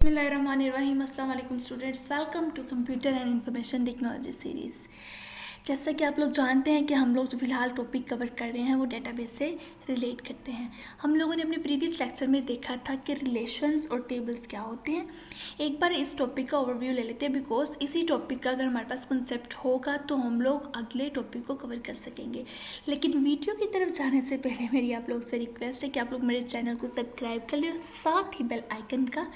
बिस्मिल्लाहिर्रहमानिर्रहीम। अस्सलाम वालेकुम students, welcome to computer and information technology series. जैसा कि आप लोग जानते हैं कि हम लोग जो फ़िलहाल टॉपिक कवर कर रहे हैं वो डेटाबेस से रिलेट करते हैं। हम लोगों ने अपने प्रीवियस लेक्चर में देखा था कि रिलेशंस और टेबल्स क्या होते हैं। एक बार इस टॉपिक का ओवरव्यू ले लेते हैं, बिकॉज इसी टॉपिक का अगर हमारे पास कंसेप्ट होगा तो हम लोग अगले टॉपिक को कवर कर सकेंगे। लेकिन वीडियो की तरफ जाने से पहले मेरी आप लोग से रिक्वेस्ट है कि आप लोग मेरे चैनल को सब्सक्राइब कर लें और साथ ही बेल आइकन का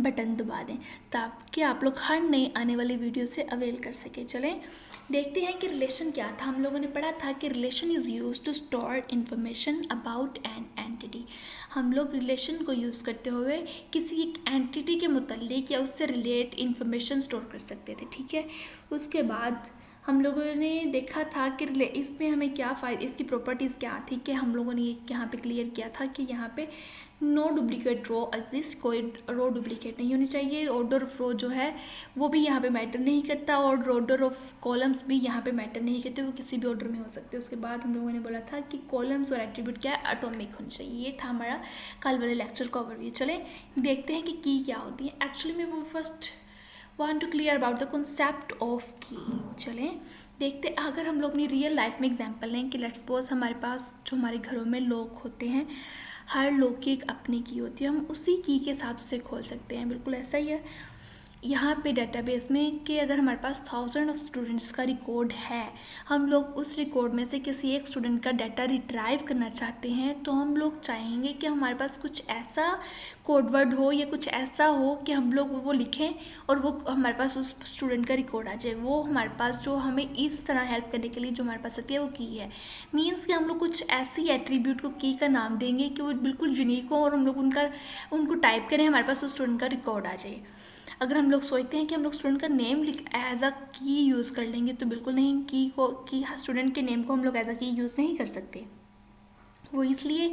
बटन दबा दें ताकि आप लोग हर नई आने वाली वीडियो से अवेल कर सके। चलें देखते हैं कि रिलेशन क्या था। हम लोगों ने पढ़ा था कि relation is use to store information about an entity. हम लोग रिलेशन को यूज़ करते हुए किसी एक एंटिटी के मुताल्लिक या उससे रिलेट इन्फॉर्मेशन स्टोर कर सकते थे, ठीक है। उसके बाद हम लोगों ने देखा था कि इसमें हमें क्या फ़ायदा, इसकी प्रॉपर्टीज़ क्या थी कि हम लोगों ने यहाँ पे क्लियर किया था कि यहाँ पे नो डुप्लीकेट रो एग्जिस्ट, कोई रो डुप्लीकेट नहीं होनी चाहिए। ऑर्डर ऑफ रो जो है वो भी यहाँ पे मैटर नहीं करता और ऑर्डर ऑफ कॉलम्स भी यहाँ पे मैटर नहीं करते, वो किसी भी ऑर्डर में हो सकते हैं। उसके बाद हम लोगों ने बोला था कि कॉलम्स और एट्रीब्यूट क्या है, एटॉमिक होनी चाहिए। ये था हमारा कल वाले लेक्चर का ओवरव्यू। चलें देखते हैं कि की क्या होती है। एक्चुअली में वो first want to clear about the concept of key. चलें देखते, अगर हम लोग अपनी रियल लाइफ में एग्जांपल लें कि लेट्स सपोज हमारे पास जो हमारे घरों में लॉक होते हैं, हर लॉक की एक अपनी की होती है, हम उसी की के साथ उसे खोल सकते हैं। बिल्कुल ऐसा ही है यहाँ पे डेटाबेस में कि अगर हमारे पास 1000 ऑफ स्टूडेंट्स का रिकॉर्ड है, हम लोग उस रिकॉर्ड में से किसी एक स्टूडेंट का डाटा रिट्राइव करना चाहते हैं, तो हम लोग चाहेंगे कि हमारे पास कुछ ऐसा कोड वर्ड हो या कुछ ऐसा हो कि हम लोग वो लिखें और वो हमारे पास उस स्टूडेंट का रिकॉर्ड आ जाए। वो हमारे पास जो हमें इस तरह हेल्प करने के लिए जो हमारे पास आती है वो की है। मीन्स कि हम लोग कुछ ऐसी एट्रीब्यूट को की का नाम देंगे कि वो बिल्कुल यूनिक हो और हम लोग उनको टाइप करें, हमारे पास उस स्टूडेंट का रिकॉर्ड आ जाए। अगर हम लोग सोचते हैं कि हम लोग स्टूडेंट का नेम एज अ की यूज़ कर लेंगे, तो बिल्कुल नहीं। की स्टूडेंट के नेम को हम लोग एज अ की यूज़ नहीं कर सकते। वो इसलिए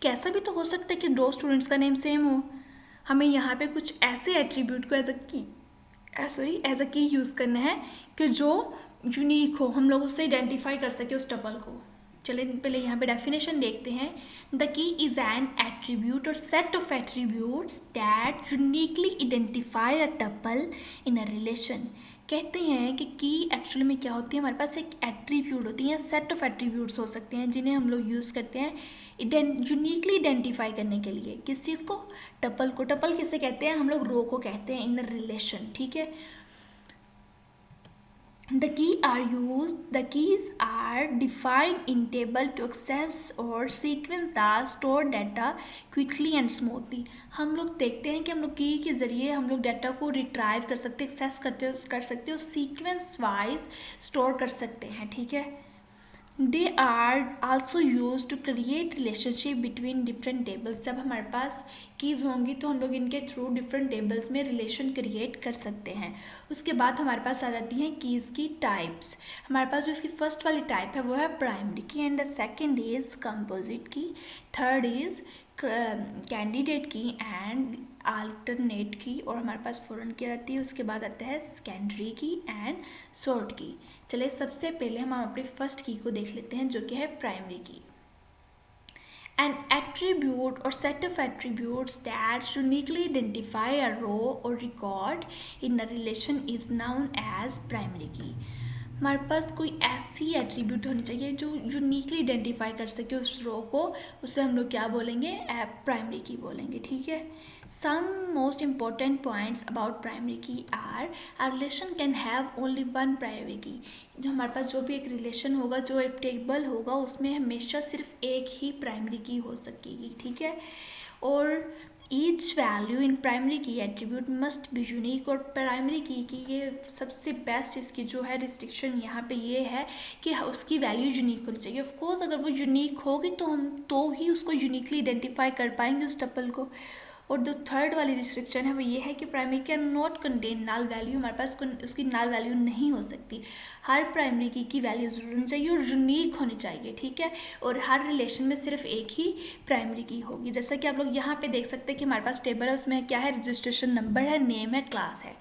कि ऐसा भी तो हो सकता है कि दो स्टूडेंट्स का नेम सेम हो। हमें यहाँ पे कुछ ऐसे एट्रीब्यूट को एज अ की यूज़ करना है कि जो यूनिक हो, हम लोग उससे आइडेंटिफाई कर सके उस टपल को। चलिए पहले यहाँ पे डेफिनेशन देखते हैं। The key is an attribute और set of attributes that uniquely identify a tuple in a relation. कहते हैं कि की एक्चुअली में क्या होती है, हमारे पास एक एट्रीब्यूट होती है, सेट ऑफ एट्रीब्यूट्स हो सकते हैं जिन्हें हम लोग यूज़ करते हैं यूनिकली आइडेंटिफाई करने के लिए। किस चीज़ को? टपल को। टपल किसे कहते हैं? हम लोग रो को कहते हैं इन अ रिलेशन, ठीक है। The keys are defined in table to access or sequence the stored data quickly and smoothly। हम लोग देखते हैं कि हम लोग की के ज़रिए हम लोग डाटा को रिट्राइव कर सकते हैं, एक्सेस कर सकते हो, सीक्वेंस वाइज स्टोर कर सकते हैं, ठीक है। They are also use to create relationship between different tables. जब हमारे पास कीज़ होंगी तो हम लोग इनके थ्रू डिफरेंट टेबल्स में रिलेशन क्रिएट कर सकते हैं। उसके बाद हमारे पास आ जाती हैं कीज़ की टाइप्स। हमारे पास जो इसकी फर्स्ट वाली टाइप है वो है प्राइमरी की, and the second is composite key, third is candidate की एंड अल्टरनेट की, और हमारे पास फॉरेन की आती है। उसके बाद आता है सेकेंडरी की एंड सॉर्ट की। चलिए सबसे पहले हम अपनी फर्स्ट की को देख लेते हैं जो कि है प्राइमरी की। An attribute or set of attributes that uniquely identify a row or record in a relation is known as primary key। हमारे पास कोई ऐसी एट्रीब्यूट होनी चाहिए जो यूनिकली आइडेंटिफाई कर सके उस रो को, उसे हम लोग क्या बोलेंगे? प्राइमरी की बोलेंगे, ठीक है। Some most important points about primary key are a relation can have only one primary key. जो हमारे पास जो भी एक रिलेशन होगा, जो एक टेबल होगा, उसमें हमेशा सिर्फ एक ही प्राइमरी की हो सकेगी, ठीक है। और ईच वैल्यू इन प्राइमरी की एट्रीब्यूट मस्ट बी यूनिक। और प्राइमरी की ये सबसे बेस्ट इसकी जो है रिस्ट्रिक्शन यहाँ पे ये है कि उसकी वैल्यू यूनिक होनी चाहिए। ऑफकोर्स अगर वो यूनिक होगी तो हम तो ही उसको यूनिकली आइडेंटिफाई कर पाएंगे उस टपल को। और जो थर्ड वाली रिस्ट्रिक्शन है वो ये है कि primary can not contain null value. हमारे पास उसकी नल वैल्यू नहीं हो सकती। हर प्राइमरी की वैल्यू ज़रूर होनी चाहिए और यूनिक होनी चाहिए, ठीक है। और हर रिलेशन में सिर्फ एक ही प्राइमरी की होगी। जैसा कि आप लोग यहाँ पे देख सकते हैं कि हमारे पास टेबल है, उसमें क्या है? रजिस्ट्रेशन नंबर है, नेम है, क्लास है।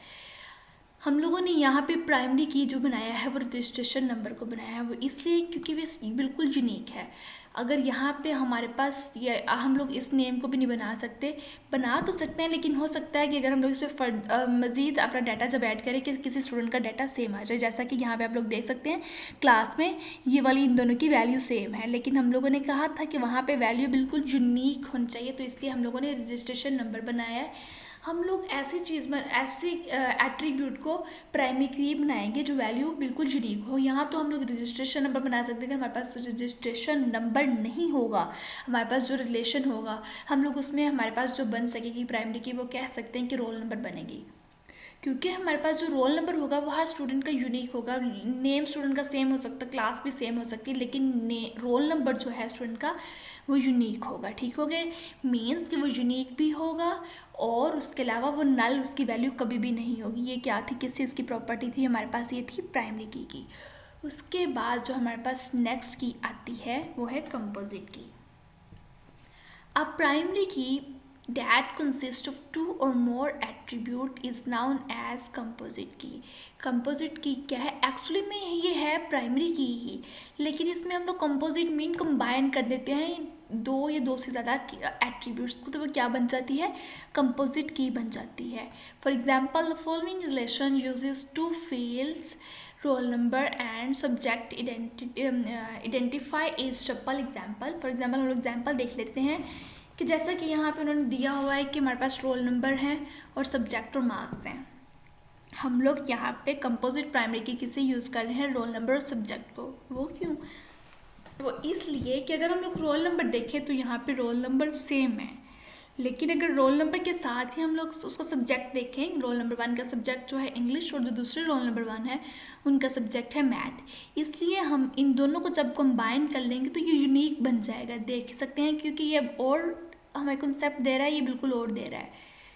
हम लोगों ने यहाँ पे प्राइमरी की जो बनाया है वो रजिस्ट्रेशन नंबर को बनाया है, वो इसलिए क्योंकि वे बिल्कुल यूनिक है। अगर यहाँ पे हमारे पास ये हम लोग इस नेम को भी नहीं बना सकते, बना तो सकते हैं, लेकिन हो सकता है कि अगर हम लोग इस पर मज़ीद अपना डाटा जब ऐड करें कि किसी स्टूडेंट का डाटा सेम आ जाए, जैसा कि यहाँ पे आप लोग देख सकते हैं क्लास में ये वाली इन दोनों की वैल्यू सेम है, लेकिन हम लोगों ने कहा था कि वहाँ पे वैल्यू बिल्कुल यूनिक होनी चाहिए, तो इसलिए हम लोगों ने रजिस्ट्रेशन नंबर बनाया है। हम लोग ऐसी चीज़ में ऐसे एट्रीब्यूट को प्राइमरी की बनाएंगे जो वैल्यू बिल्कुल यूनिक हो। यहाँ तो हम लोग रजिस्ट्रेशन नंबर बना सकते हैं, हमारे पास रजिस्ट्रेशन नंबर नहीं होगा, हमारे पास जो रिलेशन होगा हम लोग उसमें हमारे पास जो बन सकेगी प्राइमरी की, वो कह सकते हैं कि रोल नंबर बनेगी, क्योंकि हमारे पास जो रोल नंबर होगा वो हर स्टूडेंट का यूनिक होगा। नेम स्टूडेंट का सेम हो सकता है, क्लास भी सेम हो सकती है, लेकिन रोल नंबर जो है स्टूडेंट का वो यूनिक होगा। ठीक हो गए, मीन्स कि वो यूनिक भी होगा और उसके अलावा वो नल उसकी वैल्यू कभी भी नहीं होगी। ये क्या थी, किस चीज़ की प्रॉपर्टी थी हमारे पास, ये थी प्राइमरी की। उसके बाद जो हमारे पास नेक्स्ट की आती है वो है कंपोजिट की। अब प्राइमरी की that consists of two or more attribute is known as composite key। composite key क्या है, एक्चुअली में ये है प्राइमरी की ही, लेकिन इसमें हम लोग composite मीन कंबाइन कर देते हैं दो या दो से ज़्यादा एट्रीब्यूट्स को, तो वो क्या बन जाती है, कंपोजिट की बन जाती है। For example the following relation uses two fields roll number and subject identify is triple example. For example हम लोग एग्जाम्पल देख लेते हैं कि जैसा कि यहाँ पे उन्होंने दिया हुआ है कि हमारे पास रोल नंबर है और सब्जेक्ट और मार्क्स हैं। हम लोग यहाँ पे कंपोजिट प्राइमरी की किसे यूज़ कर रहे हैं, रोल नंबर और सब्जेक्ट को। वो क्यों, वो इसलिए कि अगर हम लोग रोल नंबर देखें तो यहाँ पे रोल नंबर सेम है, लेकिन अगर रोल नंबर के साथ ही हम लोग उसका सब्जेक्ट देखें, रोल नंबर 1 का सब्जेक्ट जो है इंग्लिश और जो दूसरे रोल नंबर 1 है उनका सब्जेक्ट है मैथ, इसलिए हम इन दोनों को जब कंबाइन कर लेंगे तो ये यूनिक बन जाएगा। देख सकते हैं क्योंकि ये और हमें कॉन्सेप्ट दे रहा है, ये बिल्कुल और दे रहा है।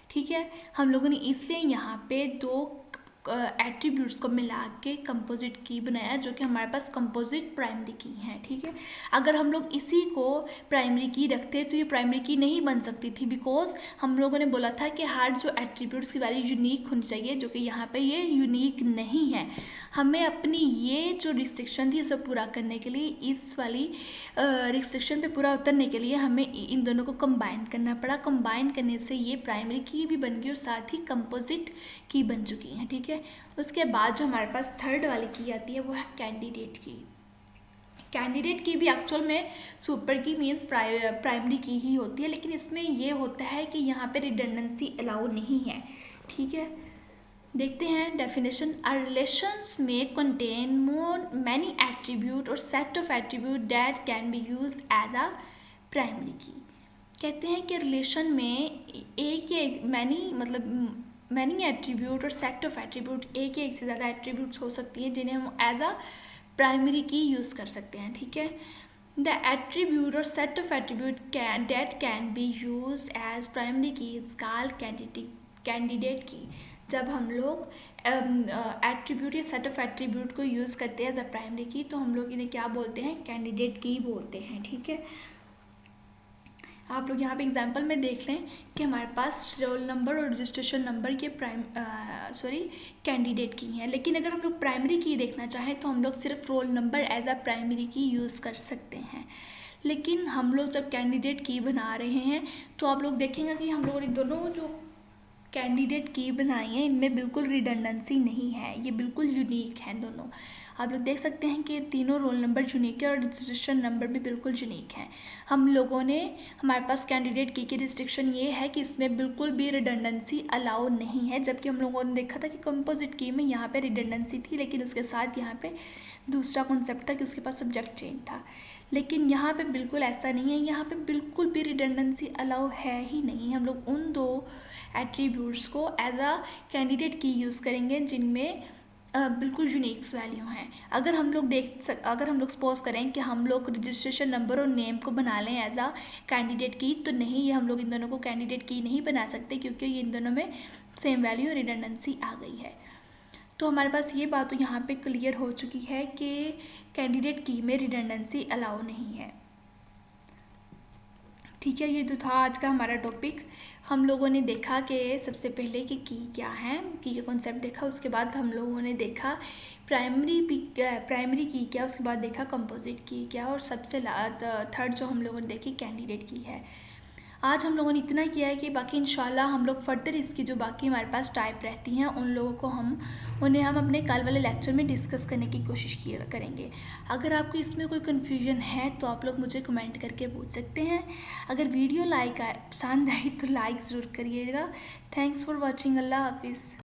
ठीक है, हम लोगों ने इसलिए यहाँ पे दो एट्रीब्यूट्स को मिला के कंपोजिट की बनाया, जो कि हमारे पास कंपोजिट प्राइमरी की है। ठीक है, अगर हम लोग इसी को प्राइमरी की रखते तो ये प्राइमरी की नहीं बन सकती थी, बिकॉज हम लोगों ने बोला था कि हर जो एट्रीब्यूट्स की वैल्यू यूनिक होनी चाहिए, जो कि यहाँ पे ये यूनिक नहीं है। हमें अपनी ये जो रिस्ट्रिक्शन थी इसे पूरा करने के लिए, इस वाली रिस्ट्रिक्शन पे पूरा उतरने के लिए हमें इन दोनों को कंबाइन करना पड़ा। कंबाइन करने से ये प्राइमरी की भी बन गई और साथ ही कंपोजिट की बन चुकी हैं। ठीक है, उसके बाद जो हमारे पास थर्ड वाली की आती है वो है कैंडिडेट की। कैंडिडेट की भी एक्चुअल में सुपर की मीन्स प्राइमरी की ही होती है, लेकिन इसमें ये होता है कि यहाँ पे रिडंडेंसी अलाउ नहीं है। ठीक है, देखते हैं डेफिनेशन। अ रिलेशंस में कंटेन मैनी एट्रीब्यूट और set of attribute that can be use as a primary key. कहते हैं कि रिलेशन में एक या मैनी एट्रीब्यूट और सेट ऑफ एट्रीब्यूट, एक या एक से ज़्यादा एट्रीब्यूट्स हो सकती है जिन्हें हम as a primary key use कर सकते हैं। ठीक है, द एट्रीब्यूट और set of attribute can be use as primary key is called candidate key. जब हम लोग एट्रीब्यूट या सेट ऑफ एट्रीब्यूट को यूज़ करते हैं एज अ प्राइमरी की, तो हम लोग इन्हें क्या बोलते हैं, कैंडिडेट की बोलते हैं। ठीक है, आप लोग यहाँ पे एग्जांपल में देख लें कि हमारे पास रोल नंबर और रजिस्ट्रेशन नंबर के कैंडिडेट की हैं, लेकिन अगर हम लोग प्राइमरी की देखना चाहें तो हम लोग सिर्फ roll number as a primary key use कर सकते हैं। लेकिन हम लोग जब कैंडिडेट की बना रहे हैं तो आप लोग देखेंगे कि हम लोगों ने दोनों जो कैंडिडेट की बनाई है इनमें बिल्कुल रिडंडेंसी नहीं है, ये बिल्कुल यूनिक हैं दोनों। आप लोग देख सकते हैं कि तीनों रोल नंबर यूनिक है और रजिस्ट्रेशन नंबर भी बिल्कुल यूनिक है। हम लोगों ने हमारे पास कैंडिडेट की रिस्ट्रिक्शन ये है कि इसमें बिल्कुल भी रिडंडेंसी अलाउ नहीं है, जबकि हम लोगों ने देखा था कि कंपोजिट की में यहाँ पे रिडंडेंसी थी, लेकिन उसके साथ यहाँ पे दूसरा कॉन्सेप्ट था कि उसके पास सब्जेक्ट चेंज था। लेकिन यहाँ पे बिल्कुल ऐसा नहीं है, यहाँ पे बिल्कुल भी रिडंडेंसी अलाउ है ही नहीं। हम लोग उन दो एट्रीब्यूट्स को एज अ कैंडिडेट की यूज़ करेंगे जिनमें बिल्कुल यूनिक्स वैल्यू हैं। अगर हम लोग सपोज करें कि हम लोग रजिस्ट्रेशन नंबर और नेम को बना लें एज अ कैंडिडेट की, तो नहीं, ये हम लोग इन दोनों को कैंडिडेट की नहीं बना सकते, क्योंकि ये इन दोनों में सेम वैल्यू रिडंडेंसी आ गई है। तो हमारे पास ये बात तो यहाँ पे क्लियर हो चुकी है कि कैंडिडेट की में रिडंडेंसी अलाउ नहीं है। ठीक है, ये जो था आज का हमारा टॉपिक। हम लोगों ने देखा कि सबसे पहले कि की क्या है, की का कॉन्सेप्ट देखा, उसके बाद हम लोगों ने देखा प्राइमरी की क्या, उसके बाद देखा कंपोजिट की क्या, और सबसे थर्ड जो हम लोगों ने देखी कैंडिडेट की है। आज हम लोगों ने इतना किया है कि बाकी इंशाल्लाह हम लोग फर्दर इसकी जो बाकी हमारे पास टाइप रहती हैं उन्हें हम अपने कल वाले लेक्चर में डिस्कस करने की कोशिश करेंगे। अगर आपको इसमें कोई कन्फ्यूजन है तो आप लोग मुझे कमेंट करके पूछ सकते हैं। अगर वीडियो पसंद आई तो लाइक ज़रूर करिएगा। Thanks for watching. अल्लाह हाफिज़।